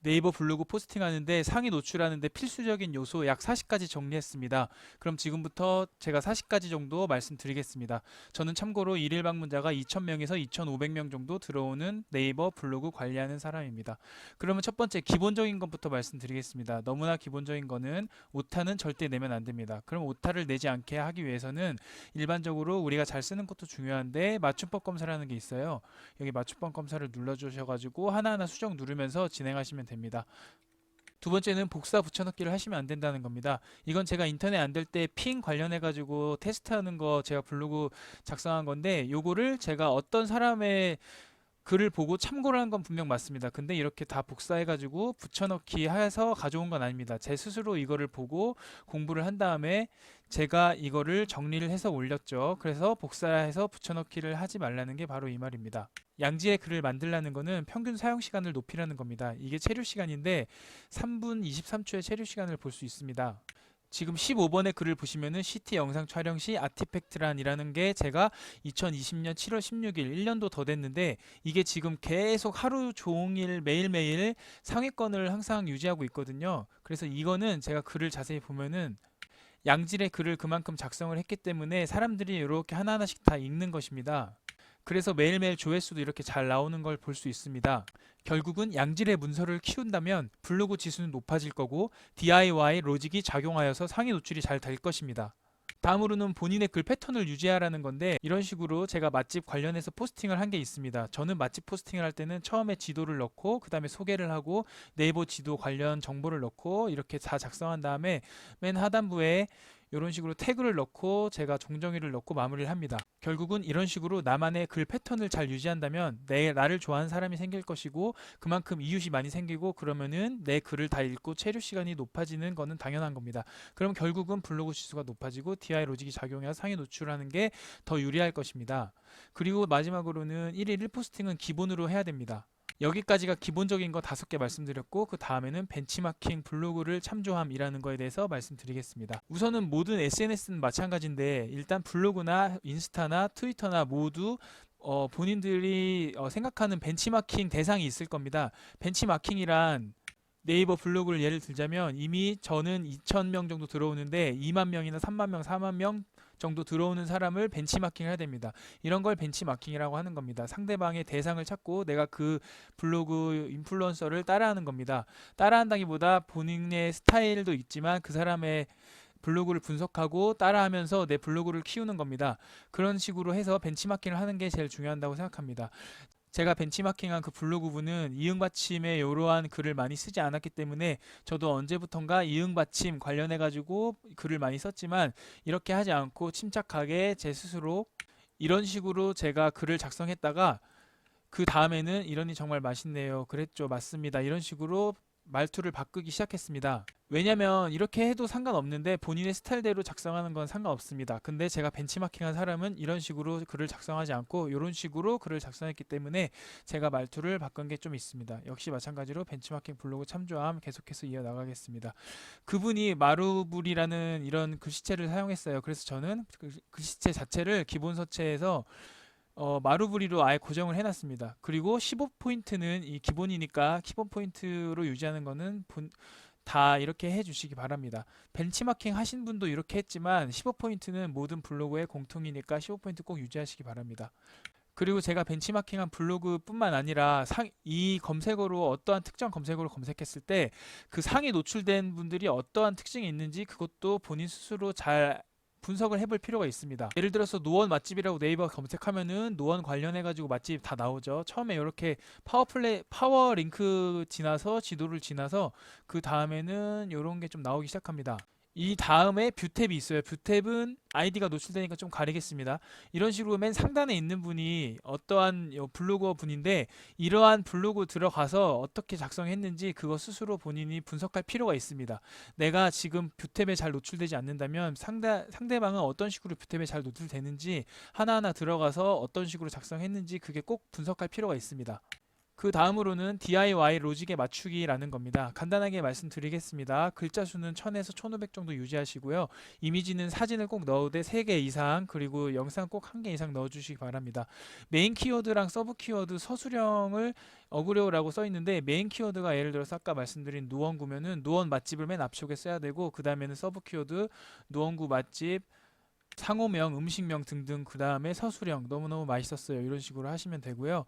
네이버 블로그 포스팅하는데 상위 노출하는데 필수적인 요소 약 40가지 정리했습니다. 그럼 지금부터 제가 40가지 정도 말씀드리겠습니다. 저는 참고로 일일 방문자가 2,000명에서 2,500명 정도 들어오는 네이버 블로그 관리하는 사람입니다. 그러면 첫 번째 기본적인 것부터 말씀드리겠습니다. 너무나 기본적인 거는 오타는 절대 내면 안 됩니다. 그럼 오타를 내지 않게 하기 위해서는 일반적으로 우리가 잘 쓰는 것도 중요한데 맞춤법 검사라는 게 있어요. 여기 맞춤법 검사를 눌러주셔가지고 하나하나 수정 누르면서 진행하시면 됩니다. 두 번째는 복사 붙여넣기를 하시면 안 된다는 겁니다. 이건 제가 인터넷 안 될 때 핑 관련해 가지고 테스트하는 거 제가 블로그 작성한 건데 요거를 제가 어떤 사람의 글을 보고 참고를 한 건 분명 맞습니다. 근데 이렇게 다 복사해가지고 붙여넣기 해서 가져온 건 아닙니다. 제 스스로 이거를 보고 공부를 한 다음에 제가 이거를 정리를 해서 올렸죠. 그래서 복사해서 붙여넣기를 하지 말라는 게 바로 이 말입니다. 양질의 글을 만들라는 거는 평균 사용 시간을 높이라는 겁니다. 이게 체류 시간인데 3분 23초의 체류 시간을 볼 수 있습니다. 지금 15번의 글을 보시면은 CT 영상 촬영 시 아티팩트란이라는 게 제가 2020년 7월 16일 1년도 더 됐는데 이게 지금 계속 하루 종일 매일매일 상위권을 항상 유지하고 있거든요. 그래서 이거는 제가 글을 자세히 보면은 양질의 글을 그만큼 작성을 했기 때문에 사람들이 이렇게 하나하나씩 다 읽는 것입니다. 그래서 매일매일 조회수도 이렇게 잘 나오는 걸 볼 수 있습니다. 결국은 양질의 문서를 키운다면 블로그 지수는 높아질 거고 DIY 로직이 작용하여서 상위 노출이 잘 될 것입니다. 다음으로는 본인의 글 패턴을 유지하라는 건데 이런 식으로 제가 맛집 관련해서 포스팅을 한 게 있습니다. 저는 맛집 포스팅을 할 때는 처음에 지도를 넣고 그 다음에 소개를 하고 네이버 지도 관련 정보를 넣고 이렇게 다 작성한 다음에 맨 하단부에 이런 식으로 태그를 넣고 제가 종정의를 넣고 마무리를 합니다. 결국은 이런 식으로 나만의 글 패턴을 잘 유지한다면 나를 좋아하는 사람이 생길 것이고 그만큼 이웃이 많이 생기고 그러면은 내 글을 다 읽고 체류 시간이 높아지는 거는 당연한 겁니다. 그럼 결국은 블로그 지수가 높아지고 DI 로직이 작용해서 상위 노출하는 게 더 유리할 것입니다. 그리고 마지막으로는 1일 1포스팅은 기본으로 해야 됩니다. 여기까지가 기본적인 거 5개 말씀드렸고 그 다음에는 벤치마킹 블로그를 참조함이라는 거에 대해서 말씀드리겠습니다. 우선은 모든 SNS는 마찬가지인데 일단 블로그나 인스타나 트위터나 모두 본인들이 생각하는 벤치마킹 대상이 있을 겁니다. 벤치마킹이란 네이버 블로그를 예를 들자면 이미 저는 2,000명 정도 들어오는데 2만 명이나 3만 명, 4만 명 정도 들어오는 사람을 벤치마킹 해야 됩니다. 이런 걸 벤치마킹이라고 하는 겁니다. 상대방의 대상을 찾고 내가 그 블로그 인플루언서를 따라하는 겁니다. 따라한다기보다 본인의 스타일도 있지만 그 사람의 블로그를 분석하고 따라하면서 내 블로그를 키우는 겁니다. 그런 식으로 해서 벤치마킹을 하는 게 제일 중요하다고 생각합니다. 제가 벤치마킹한 그 블로그부는 이응받침에 이러한 글을 많이 쓰지 않았기 때문에 저도 언제부턴가 이응받침 관련해 가지고 글을 많이 썼지만 이렇게 하지 않고 침착하게 제 스스로 이런 식으로 제가 글을 작성했다가 그 다음에는 이러니 정말 맛있네요. 그랬죠. 맞습니다. 이런 식으로 말투를 바꾸기 시작했습니다. 왜냐면 이렇게 해도 상관없는데 본인의 스타일대로 작성하는 건 상관없습니다. 근데 제가 벤치마킹한 사람은 이런 식으로 글을 작성하지 않고 이런 식으로 글을 작성했기 때문에 제가 말투를 바꾼 게 좀 있습니다. 역시 마찬가지로 벤치마킹 블로그 참조함 계속해서 이어나가겠습니다. 그분이 마루불이라는 이런 글씨체를 사용했어요. 그래서 저는 그 글씨체 자체를 기본 서체에서 마루브리로 아예 고정을 해놨습니다. 그리고 15포인트는 이 기본이니까 기본 포인트로 유지하는 거는 다 이렇게 해주시기 바랍니다. 벤치마킹 하신 분도 이렇게 했지만 15포인트는 모든 블로그의 공통이니까 15포인트 꼭 유지하시기 바랍니다. 그리고 제가 벤치마킹한 블로그뿐만 아니라 이 검색어로 어떠한 특정 검색어로 검색했을 때 그 상위 노출된 분들이 어떠한 특징이 있는지 그것도 본인 스스로 잘 분석을 해볼 필요가 있습니다. 예를 들어서 노원 맛집이라고 네이버 검색하면은 노원 관련해가지고 맛집 다 나오죠. 처음에 이렇게 파워 링크 지나서 지도를 지나서 그 다음에는 이런 게 좀 나오기 시작합니다. 이 다음에 뷰탭이 있어요. 뷰탭은 아이디가 노출되니까 좀 가리겠습니다. 이런 식으로 맨 상단에 있는 분이 어떠한 블로거 분인데 이러한 블로그 들어가서 어떻게 작성했는지 그거 스스로 본인이 분석할 필요가 있습니다. 내가 지금 뷰탭에 잘 노출되지 않는다면 상대방은 어떤 식으로 뷰탭에 잘 노출되는지 하나하나 들어가서 어떤 식으로 작성했는지 그게 꼭 분석할 필요가 있습니다. 그 다음으로는 DIY 로직에 맞추기라는 겁니다. 간단하게 말씀드리겠습니다. 글자 수는 1000에서 1500 정도 유지하시고요. 이미지는 사진을 꼭 넣으되 3개 이상, 그리고 영상 꼭 1개 이상 넣어주시기 바랍니다. 메인 키워드랑 서브 키워드 서술형을 어그려라고 써있는데, 메인 키워드가 예를 들어서 아까 말씀드린 노원구면은 노원 맛집을 맨 앞쪽에 써야 되고, 그 다음에는 서브 키워드 노원구 맛집, 상호명, 음식명 등등, 그 다음에 서술형 너무너무 맛있었어요, 이런 식으로 하시면 되고요.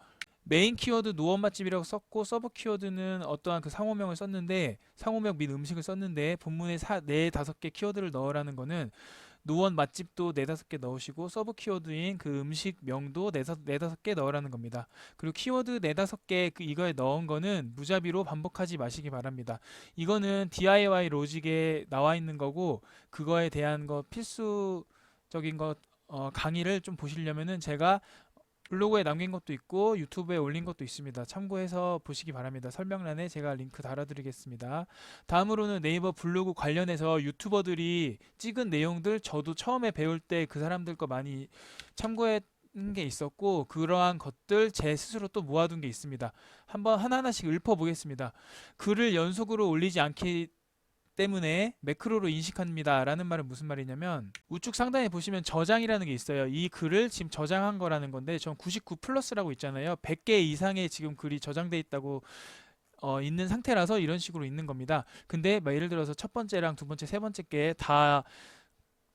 메인 키워드 노원 맛집이라고 썼고, 서브 키워드는 어떠한 그 상호명을 썼는데, 상호명 및 음식을 썼는데, 본문에 4, 5개 키워드를 넣으라는 거는 노원 맛집도 4, 5개 넣으시고, 서브 키워드인 그 음식명도 4, 5개 넣으라는 겁니다. 그리고 키워드 4, 5개 이거에 넣은 거는 무자비로 반복하지 마시기 바랍니다. 이거는 DIY 로직에 나와 있는 거고, 그거에 대한 거 필수적인 거 강의를 좀 보시려면은 제가 블로그에 남긴 것도 있고 유튜브에 올린 것도 있습니다. 참고해서 보시기 바랍니다. 설명란에 제가 링크 달아드리겠습니다. 다음으로는 네이버 블로그 관련해서 유튜버들이 찍은 내용들, 저도 처음에 배울 때 그 사람들 거 많이 참고했 게 있었고, 그러한 것들 제 스스로 또 모아둔 게 있습니다. 한번 하나하나씩 읊어보겠습니다. 글을 연속으로 올리지 않기 때문에 매크로로 인식합니다 라는 말은 무슨 말이냐면, 우측 상단에 보시면 저장이라는 게 있어요. 이 글을 지금 저장한 거라는 건데, 전 99 플러스라고 있잖아요. 100개 이상의 지금 글이 저장돼 있다고 있는 상태라서 이런 식으로 있는 겁니다. 근데 예를 들어서 첫 번째랑 두 번째, 세 번째 게 다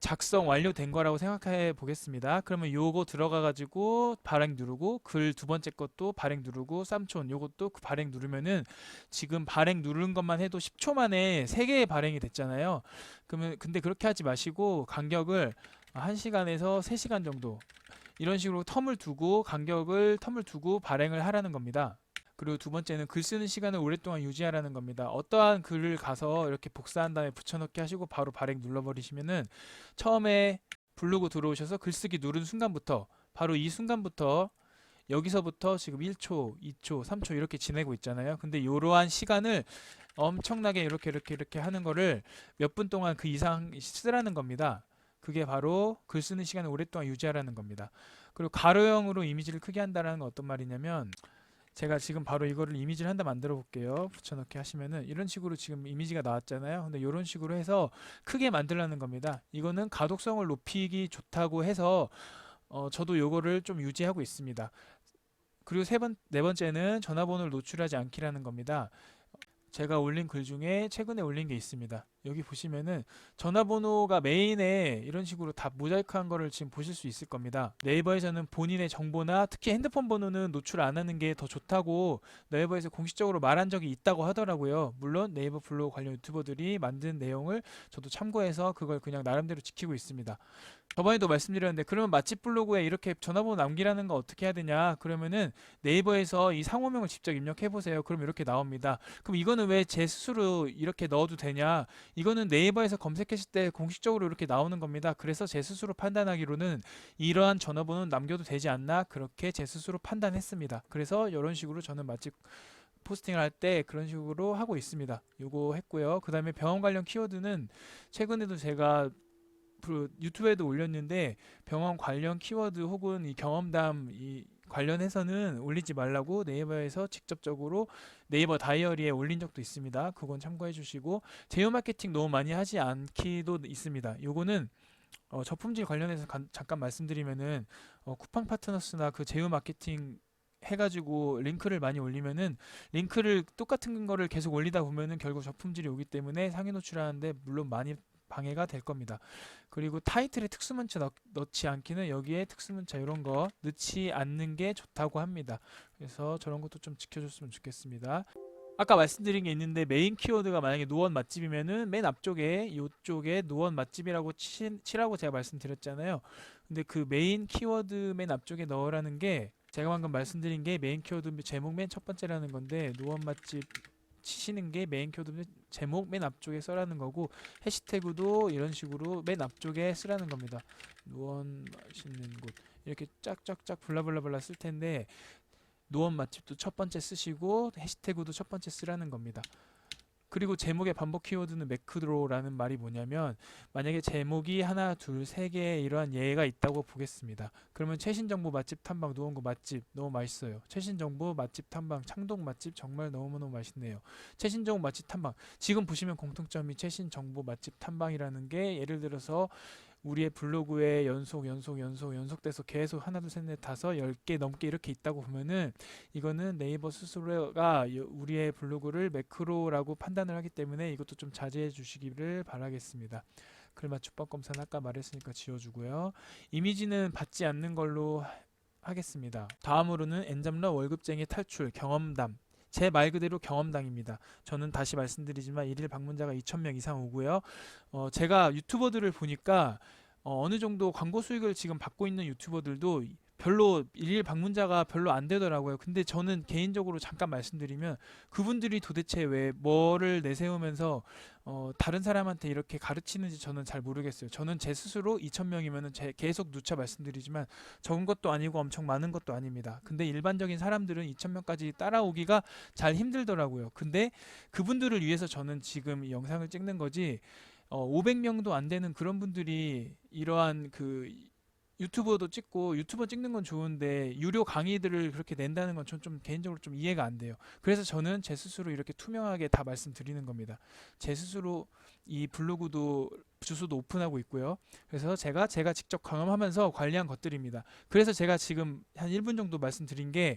작성 완료된 거라고 생각해 보겠습니다. 그러면 요거 들어가 가지고 발행 누르고, 글 두 번째 것도 발행 누르고, 쌈촌 요것도 그 발행 누르면은 지금 발행 누른 것만 해도 10초 만에 3개의 발행이 됐잖아요. 그러면 근데 그렇게 하지 마시고 간격을 1시간에서 3시간 정도 이런 식으로 텀을 두고 발행을 하라는 겁니다. 그리고 두 번째는 글 쓰는 시간을 오랫동안 유지하라는 겁니다. 어떠한 글을 가서 이렇게 복사한 다음에 붙여넣기 하시고 바로 발행 눌러버리시면은, 처음에 블로그 들어오셔서 글쓰기 누른 순간부터, 바로 이 순간부터 여기서부터 지금 1초, 2초, 3초 이렇게 지내고 있잖아요. 근데 이러한 시간을 엄청나게 이렇게 하는 거를 몇 분 동안 그 이상 쓰라는 겁니다. 그게 바로 글 쓰는 시간을 오랫동안 유지하라는 겁니다. 그리고 가로형으로 이미지를 크게 한다는 건 어떤 말이냐면, 제가 지금 바로 이거를 이미지를 한다 만들어 볼게요. 붙여넣기 하시면은 이런 식으로 지금 이미지가 나왔잖아요. 근데 이런 식으로 해서 크게 만들라는 겁니다. 이거는 가독성을 높이기 좋다고 해서 저도 요거를 좀 유지하고 있습니다. 그리고 네 번째는 전화번호를 노출하지 않기라는 겁니다. 제가 올린 글 중에 최근에 올린 게 있습니다. 여기 보시면은 전화번호가 메인에 이런 식으로 다 모자이크한 거를 지금 보실 수 있을 겁니다. 네이버에서는 본인의 정보나 특히 핸드폰 번호는 노출 안 하는 게 더 좋다고 네이버에서 공식적으로 말한 적이 있다고 하더라고요. 물론 네이버 블로그 관련 유튜버들이 만든 내용을 저도 참고해서 그걸 그냥 나름대로 지키고 있습니다. 저번에도 말씀드렸는데, 그러면 맛집 블로그에 이렇게 전화번호 남기라는 거 어떻게 해야 되냐, 그러면은 네이버에서 이 상호명을 직접 입력해 보세요. 그럼 이렇게 나옵니다. 그럼 이거는 왜 제 스스로 이렇게 넣어도 되냐, 이거는 네이버에서 검색했을 때 공식적으로 이렇게 나오는 겁니다. 그래서 제 스스로 판단하기로는 이러한 전화번호는 남겨도 되지 않나, 그렇게 제 스스로 판단했습니다. 그래서 이런 식으로 저는 맛집 포스팅을 할 때 그런 식으로 하고 있습니다. 요거 했고요. 그 다음에 병원 관련 키워드는 최근에도 제가 유튜브에도 올렸는데, 병원 관련 키워드 혹은 이 경험담 관련해서는 올리지 말라고 네이버에서 직접적으로 네이버 다이어리에 올린 적도 있습니다. 그건 참고해 주시고, 제휴 마케팅 너무 많이 하지 않기도 있습니다. 요거는 저품질 관련해서 잠깐 말씀드리면은, 쿠팡 파트너스나 그 제휴 마케팅 해가지고 링크를 많이 올리면은, 링크를 똑같은 거를 계속 올리다 보면은 결국 저품질이 오기 때문에 상위 노출하는데 물론 많이 방해가 될 겁니다. 그리고 타이틀에 특수문자 넣지 않기는, 여기에 특수문자 이런 거 넣지 않는 게 좋다고 합니다. 그래서 저런 것도 좀 지켜줬으면 좋겠습니다. 아까 말씀드린 게 있는데, 메인 키워드가 만약에 노원 맛집이면은 맨 앞쪽에 이쪽에 노원 맛집이라고 치라고 제가 말씀드렸잖아요. 근데 그 메인 키워드 맨 앞쪽에 넣으라는 게, 제가 방금 말씀드린 게 메인 키워드 제목 맨 첫 번째라는 건데, 노원 맛집 치시는 게 메인 키워드 제목 맨 앞쪽에 써라는 거고, 해시태그도 이런 식으로 맨 앞쪽에 쓰라는 겁니다. 노원 맛있는 곳 이렇게 짝짝짝 블라블라블라 쓸 텐데, 노원 맛집도 첫 번째 쓰시고 해시태그도 첫 번째 쓰라는 겁니다. 그리고 제목의 반복 키워드는 매크로라는 말이 뭐냐면 만약에 제목이 하나, 둘, 세 개의 이러한 예가 있다고 보겠습니다. 그러면 최신 정보 맛집 탐방 노원구 맛집 너무 맛있어요. 최신 정보 맛집 탐방 창동 맛집 정말 너무너무 맛있네요. 최신 정보 맛집 탐방 지금 보시면 공통점이 최신 정보 맛집 탐방이라는 게 예를 들어서 우리의 블로그에 연속돼서 계속 하나, 둘, 셋, 넷, 다섯, 10개 넘게 이렇게 있다고 보면은 이거는 네이버 스스로가 우리의 블로그를 매크로라고 판단을 하기 때문에 이것도 좀 자제해 주시기를 바라겠습니다. 글맞춤법 검사는 아까 말했으니까 지워주고요. 이미지는 받지 않는 걸로 하겠습니다. 다음으로는 엔잡러 월급쟁이 탈출 경험담. 제 말 그대로 경험담입니다. 저는 다시 말씀드리지만 일일 방문자가 2,000명 이상 오고요. 제가 유튜버들을 보니까 어느 정도 광고 수익을 지금 받고 있는 유튜버들도 별로 일일 방문자가 별로 안 되더라고요. 근데 저는 개인적으로 잠깐 말씀드리면 그분들이 도대체 왜 뭐를 내세우면서 다른 사람한테 이렇게 가르치는지 저는 잘 모르겠어요. 저는 제 스스로 2,000명이면은 계속 누차 말씀드리지만 적은 것도 아니고 엄청 많은 것도 아닙니다. 근데 일반적인 사람들은 2,000명까지 따라오기가 잘 힘들더라고요. 근데 그분들을 위해서 저는 지금 이 영상을 찍는 거지 500명도 안 되는 그런 분들이 이러한 그 유튜버도 찍고 유튜버 찍는 건 좋은데 유료 강의들을 그렇게 낸다는 건 전 좀 개인적으로 좀 이해가 안 돼요. 그래서 저는 제 스스로 이렇게 투명하게 다 말씀드리는 겁니다. 제 스스로 이 블로그도 주소도 오픈하고 있고요. 그래서 제가 직접 경험하면서 관리한 것들입니다. 그래서 제가 지금 한 1분 정도 말씀드린 게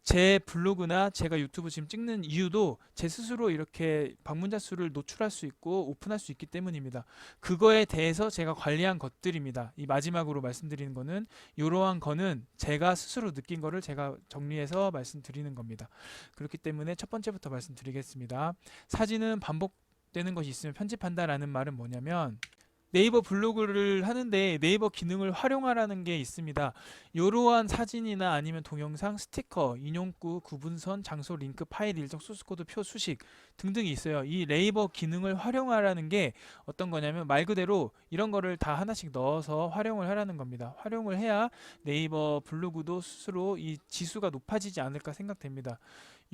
제 블로그나 제가 유튜브 지금 찍는 이유도 제 스스로 이렇게 방문자 수를 노출할 수 있고 오픈할 수 있기 때문입니다. 그거에 대해서 제가 관리한 것들입니다. 이 마지막으로 말씀드리는 거는 이러한 거는 제가 스스로 느낀 거를 제가 정리해서 말씀드리는 겁니다. 그렇기 때문에 첫 번째부터 말씀드리겠습니다. 사진은 반복되는 것이 있으면 편집한다라는 말은 뭐냐면 네이버 블로그를 하는데 네이버 기능을 활용하라는 게 있습니다. 이러한 사진이나 아니면 동영상, 스티커, 인용구, 구분선, 장소, 링크, 파일, 일정, 소스코드, 표, 수식 등등이 있어요. 이 네이버 기능을 활용하라는 게 어떤 거냐면 말 그대로 이런 거를 다 하나씩 넣어서 활용을 하라는 겁니다. 활용을 해야 네이버 블로그도 스스로 이 지수가 높아지지 않을까 생각됩니다.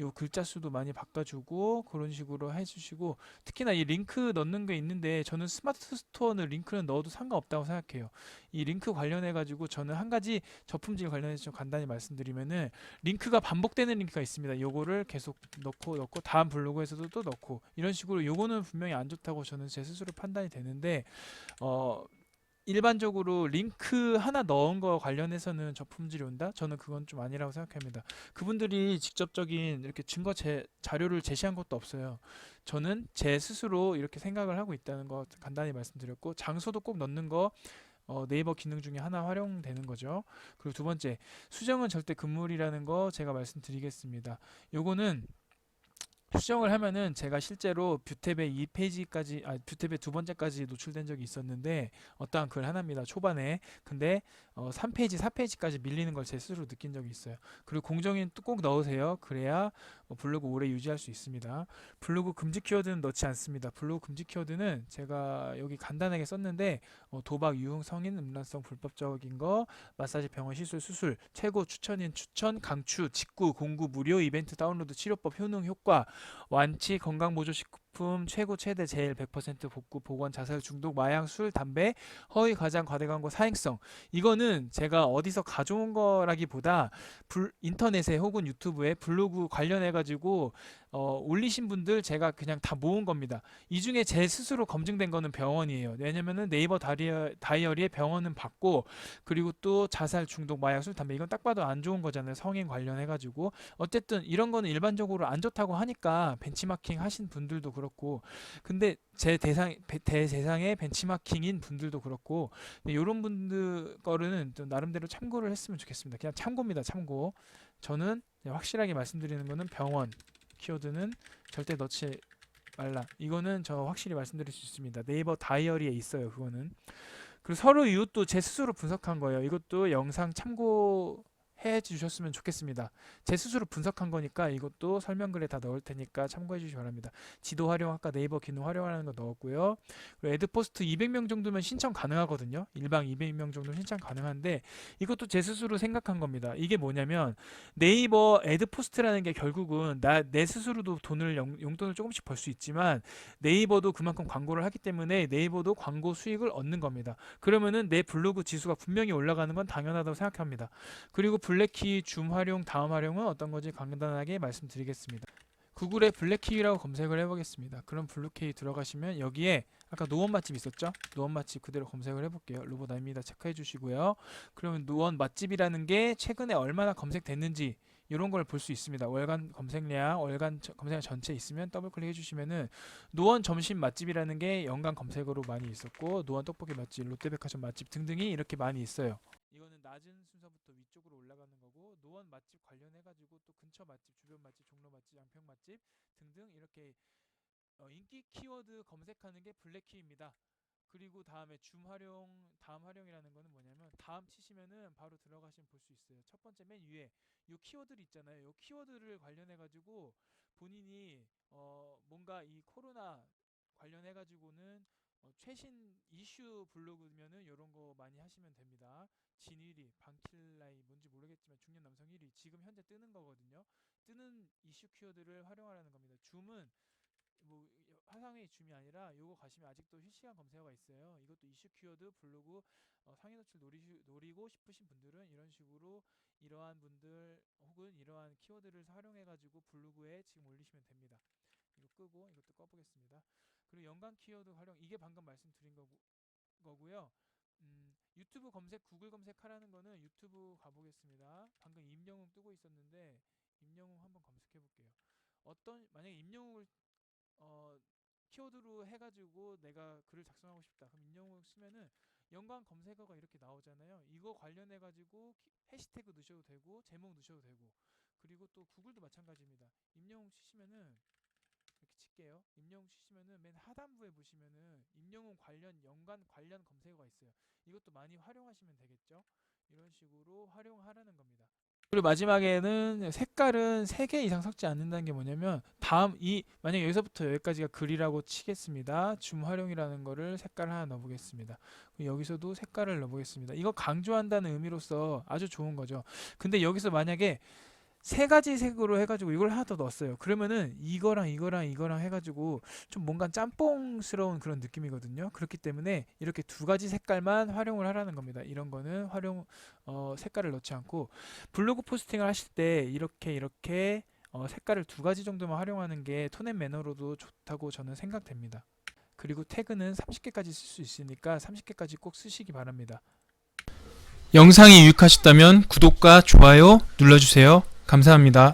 요 글자 수도 많이 바꿔주고 그런 식으로 해주시고 특히나 이 링크 넣는 게 있는데 저는 스마트 스토어는 링크는 넣어도 상관없다고 생각해요. 이 링크 관련해 가지고 저는 한 가지 저품질 관련해서 좀 간단히 말씀드리면은 링크가 반복되는 링크가 있습니다. 요거를 계속 넣고 다음 블로그에서도 또 넣고 이런 식으로 요거는 분명히 안 좋다고 저는 제 스스로 판단이 되는데 일반적으로 링크 하나 넣은 거 관련해서는 저품질이 온다? 저는 그건 좀 아니라고 생각합니다. 그분들이 직접적인 이렇게 자료를 제시한 것도 없어요. 저는 제 스스로 이렇게 생각을 하고 있다는 거 간단히 말씀드렸고 장소도 꼭 넣는 거 네이버 기능 중에 하나 활용되는 거죠. 그리고 두 번째, 수정은 절대 금물이라는 거 제가 말씀드리겠습니다. 요거는 수정을 하면은 제가 실제로 뷰탭의 2페이지까지 뷰탭의 두 번째까지 노출된 적이 있었는데 어떠한 글 하나입니다. 초반에. 근데 3페이지, 4페이지까지 밀리는 걸 제 스스로 느낀 적이 있어요. 그리고 공정인 또 꼭 넣으세요. 그래야 블로그 오래 유지할 수 있습니다. 블로그 금지 키워드는 넣지 않습니다. 블로그 금지 키워드는 제가 여기 간단하게 썼는데 도박, 유흥, 성인, 음란성, 불법적인 거, 마사지, 병원, 시술, 수술, 최고 추천인 추천, 강추, 직구, 공구, 무료, 이벤트, 다운로드, 치료법, 효능, 효과, 완치, 건강보조식품, 최고, 최대, 제일, 100% 복구, 보건, 자살, 중독, 마약, 술, 담배, 허위, 과장, 과대광고, 사행성. 이거는 제가 어디서 가져온 거라기보다 인터넷에 혹은 유튜브에 블로그 관련해가지고 올리신 분들 제가 그냥 다 모은 겁니다. 이 중에 제 스스로 검증된 거는 병원이에요. 왜냐면은 네이버 다이어리에 병원은 받고 그리고 또 자살, 중독, 마약, 술, 담배 이건 딱 봐도 안 좋은 거잖아요. 성인 관련해가지고 어쨌든 이런 거는 일반적으로 안 좋다고 하니까 벤치마킹 하신 분들도 그렇고 근데 제 대상의 벤치마킹인 분들도 그렇고 이런 분들 거는 좀 나름대로 참고를 했으면 좋겠습니다. 그냥 참고입니다. 참고. 저는 확실하게 말씀드리는 거는 병원 키워드는 절대 넣지 말라. 이거는 저 확실히 말씀드릴 수 있습니다. 네이버 다이어리에 있어요. 그거는. 그리고 서로 이웃도 제 스스로 분석한 거예요. 이것도 영상 참고해서 해 주셨으면 좋겠습니다. 제 스스로 분석한 거니까 이것도 설명글에 다 넣을 테니까 참고해 주시기 바랍니다. 지도 활용, 아까 네이버 기능 활용하는 거 넣었고요. 그리고 애드포스트 200명 정도면 신청 가능하거든요. 일방 200명 정도 신청 가능한데 이것도 제 스스로 생각한 겁니다. 이게 뭐냐면 네이버 애드포스트라는 게 결국은 내 스스로도 용돈을 조금씩 벌 수 있지만 네이버도 그만큼 광고를 하기 때문에 네이버도 광고 수익을 얻는 겁니다. 그러면은 내 블로그 지수가 분명히 올라가는 건 당연하다고 생각합니다. 그리고 블랙키, 줌 활용, 다음 활용은 어떤 건지 간단하게 말씀드리겠습니다. 구글에 블랙키라고 검색을 해보겠습니다. 그럼 블루키 들어가시면 여기에 아까 노원 맛집 있었죠? 노원 맛집 그대로 검색을 해볼게요. 로봇아입니다. 체크해 주시고요. 그러면 노원 맛집이라는 게 최근에 얼마나 검색됐는지 이런 걸 볼 수 있습니다. 월간 검색량, 월간 검색량 전체 있으면 더블 클릭해 주시면은 노원 점심 맛집이라는 게 연간 검색어로 많이 있었고 노원 떡볶이 맛집, 롯데백화점 맛집 등등이 이렇게 많이 있어요. 이거는 낮은 순서부터 위쪽으로 올라가는 거고 노원 맛집 관련해 가지고 또 근처 맛집, 주변 맛집, 종로 맛집, 양평 맛집 등등 이렇게 인기 키워드 검색하는 게 블랙키입니다. 그리고 다음에 줌 활용, 다음 활용이라는 거는 뭐냐면 다음 치시면은 바로 들어가시면 볼 수 있어요. 첫 번째 맨 위에 요 키워드를 있잖아요. 요 키워드를 관련해 가지고 본인이 뭔가 이 코로나 관련해 가지고는 최신 이슈 블로그면은 요런 거 많이 하시면 됩니다. 진 1위, 방킬라이 뭔지 모르겠지만 중년 남성 1위 지금 현재 뜨는 거거든요. 뜨는 이슈 키워드를 활용하라는 겁니다. 줌은 뭐 화상회의 줌이 아니라 요거 가시면 아직도 실시간 검색어가 있어요. 이것도 이슈 키워드 블로그 상위 노출 노리고 싶으신 분들은 이런 식으로 이러한 분들 혹은 이러한 키워드를 활용해 가지고 블로그에 지금 올리시면 됩니다. 이거 끄고 이것도 꺼보겠습니다. 그리고 연관 키워드 활용 이게 방금 말씀드린 거고요. 유튜브 검색, 구글 검색하라는 거는 유튜브 가보겠습니다. 방금 임영웅 뜨고 있었는데 임영웅 한번 검색해 볼게요. 만약에 임영웅을 키워드로 해가지고 내가 글을 작성하고 싶다. 그럼 임영웅 쓰면은 연관 검색어가 이렇게 나오잖아요. 이거 관련해가지고 해시태그 넣으셔도 되고 제목 넣으셔도 되고 그리고 또 구글도 마찬가지입니다. 임영웅 치시면은 이렇게 칠게요. 임영웅 치시면은 맨 하단부에 보시면은 임영웅 연관 관련 검색어가 있어요. 이것도 많이 활용하시면 되겠죠. 이런 식으로 활용하라는 겁니다. 그리고 마지막에는 색깔은 3개 이상 섞지 않는다는 게 뭐냐면 만약에 여기서부터 여기까지가 글이라고 치겠습니다. 줌 활용이라는 거를 색깔 하나 넣어보겠습니다. 여기서도 색깔을 넣어보겠습니다. 이거 강조한다는 의미로서 아주 좋은 거죠. 근데 여기서 만약에 3가지 색으로 해가지고 이걸 하나 더 넣었어요. 그러면은 이거랑 해가지고 좀 뭔가 짬뽕스러운 그런 느낌이거든요. 그렇기 때문에 이렇게 2가지 색깔만 활용을 하라는 겁니다. 이런 거는 색깔을 넣지 않고 블로그 포스팅을 하실 때 이렇게 색깔을 2가지 정도만 활용하는 게 톤 앤 매너로도 좋다고 저는 생각됩니다. 그리고 태그는 30개까지 쓸 수 있으니까 30개까지 꼭 쓰시기 바랍니다. 영상이 유익하셨다면 구독과 좋아요 눌러주세요. 감사합니다.